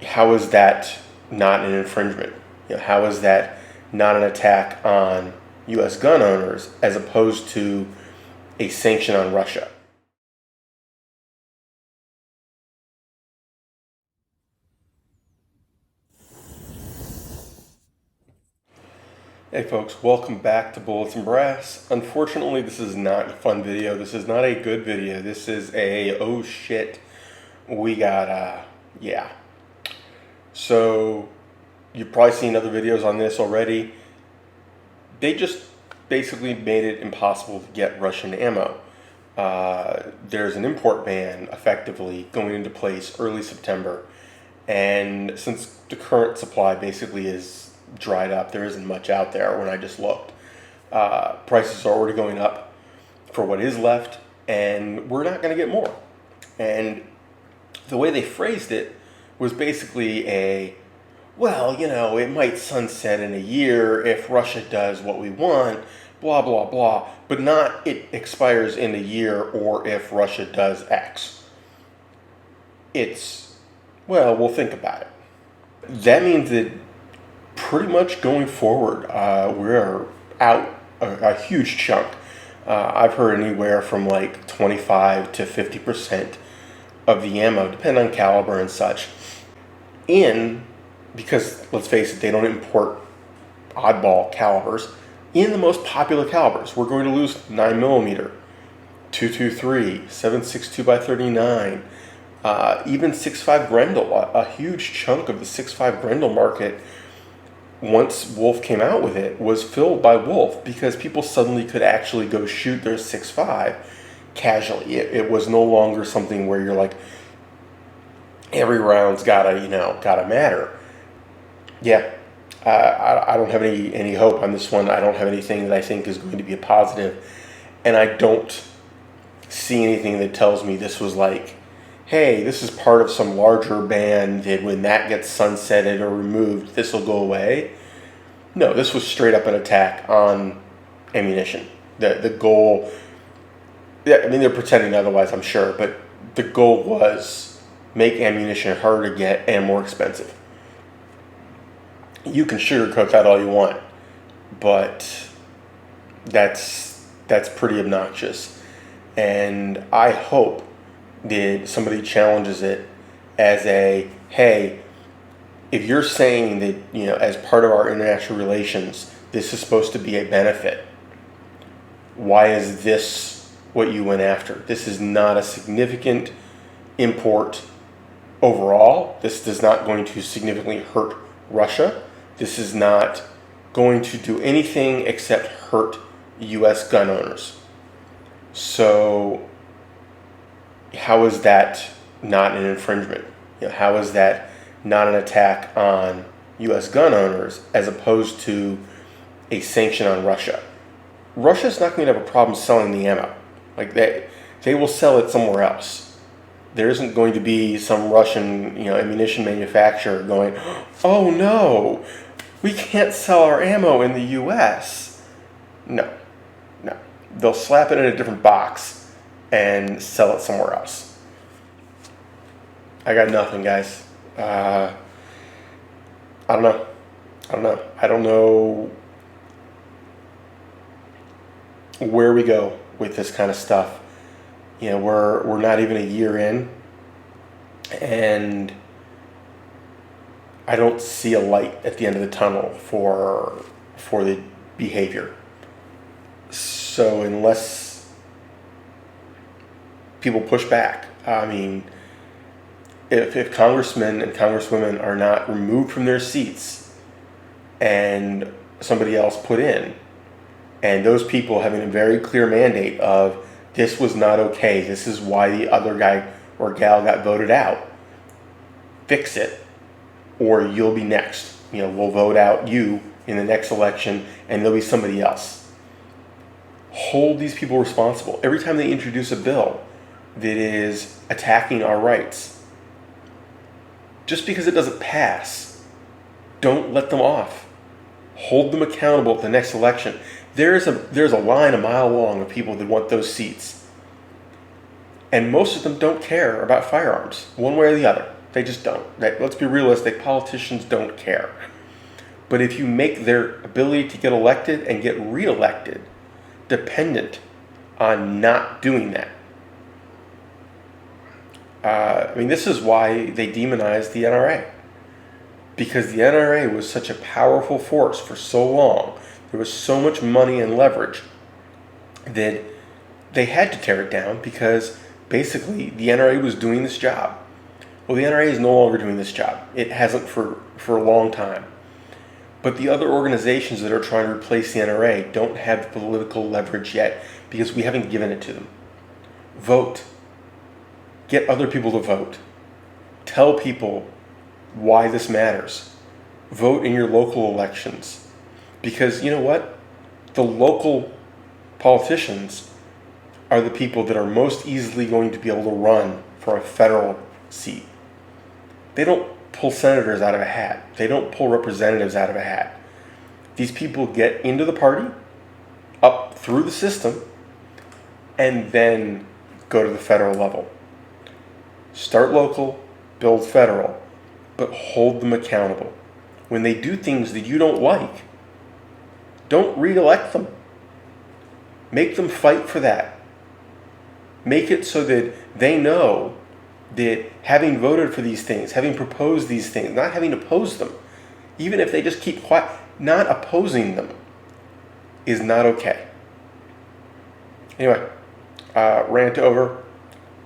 how is that not an infringement? How is that not an attack on U.S. gun owners as opposed to a sanction on Russia? Hey folks, welcome back to Bullets and Brass. Unfortunately, this is not a fun video. This is not a good video. This is a, oh shit, we got, yeah. So, you've probably seen other videos on this already. They just basically made it impossible to get Russian ammo. There's an import ban effectively going into place early September. And since the current supply basically is dried up, there isn't much out there when I just looked. Prices are already going up for what is left, and we're not going to get more. And the way they phrased it was basically well, it might sunset in a year if Russia does what we want, blah, blah, blah, but not it expires in a year or if Russia does X. It's, well, we'll think about it. That means that pretty much going forward, we're out a huge chunk. I've heard anywhere from like 25 to 50% of the ammo, depending on caliber and such, because let's face it, they don't import oddball calibers, in the most popular calibers. We're going to lose 9mm, 223, 7.62 by 39, even 6.5 Grendel. A huge chunk of the 6.5 Grendel market, once Wolf came out with it, was filled by Wolf because people suddenly could actually go shoot their 6.5 casually. It was no longer something where you're like, every round's gotta matter. Yeah, I don't have any hope on this one. I don't have anything that I think is going to be a positive, and I don't see anything that tells me this was like, hey, this is part of some larger ban that when that gets sunsetted or removed, this will go away. No, this was straight up an attack on ammunition. The goal, yeah, I mean, they're pretending otherwise, I'm sure, but the goal was make ammunition harder to get and more expensive. You can sugarcoat that all you want, but that's pretty obnoxious. And I hope that somebody challenges it as hey, if you're saying that, as part of our international relations, this is supposed to be a benefit, why is this what you went after? This is not a significant import overall. This is not going to significantly hurt Russia. This is not going to do anything except hurt U.S. gun owners. So how is that not an infringement? How is that not an attack on U.S. gun owners as opposed to a sanction on Russia? Russia's not going to have a problem selling the ammo. Like they will sell it somewhere else. There isn't going to be some Russian, ammunition manufacturer going, oh no, we can't sell our ammo in the U.S. No. They'll slap it in a different box and sell it somewhere else. I got nothing, guys. I don't know. I don't know where we go with this kind of stuff. We're not even a year in, and I don't see a light at the end of the tunnel for the behavior. So unless people push back, I mean, if congressmen and congresswomen are not removed from their seats and somebody else put in, and those people having a very clear mandate of this was not okay, this is why the other guy or gal got voted out, fix it, or you'll be next. We'll vote out you in the next election, and there'll be somebody else. Hold these people responsible. Every time they introduce a bill that is attacking our rights, just because it doesn't pass, don't let them off. Hold them accountable at the next election. There's a line a mile long of people that want those seats. And most of them don't care about firearms, one way or the other. They just don't. Let's be realistic. Politicians don't care. But if you make their ability to get elected and get reelected dependent on not doing that, this is why they demonized the NRA. Because the NRA was such a powerful force for so long, there was so much money and leverage that they had to tear it down because basically the NRA was doing this job. Well, the NRA is no longer doing this job. It hasn't for a long time. But the other organizations that are trying to replace the NRA don't have political leverage yet because we haven't given it to them. Vote. Get other people to vote. Tell people why this matters. Vote in your local elections. Because you know what? The local politicians are the people that are most easily going to be able to run for a federal seat. They don't pull senators out of a hat. They don't pull representatives out of a hat. These people get into the party, up through the system, and then go to the federal level. Start local, build federal, but hold them accountable. When they do things that you don't like, don't re-elect them. Make them fight for that. Make it so that they know that having voted for these things, having proposed these things, not having opposed them, even if they just keep quiet, not opposing them is not okay. Anyway, rant over.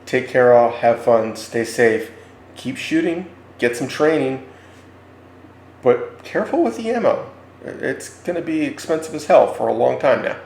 Take care all, have fun, stay safe, keep shooting, get some training, but careful with the ammo. It's going to be expensive as hell for a long time now.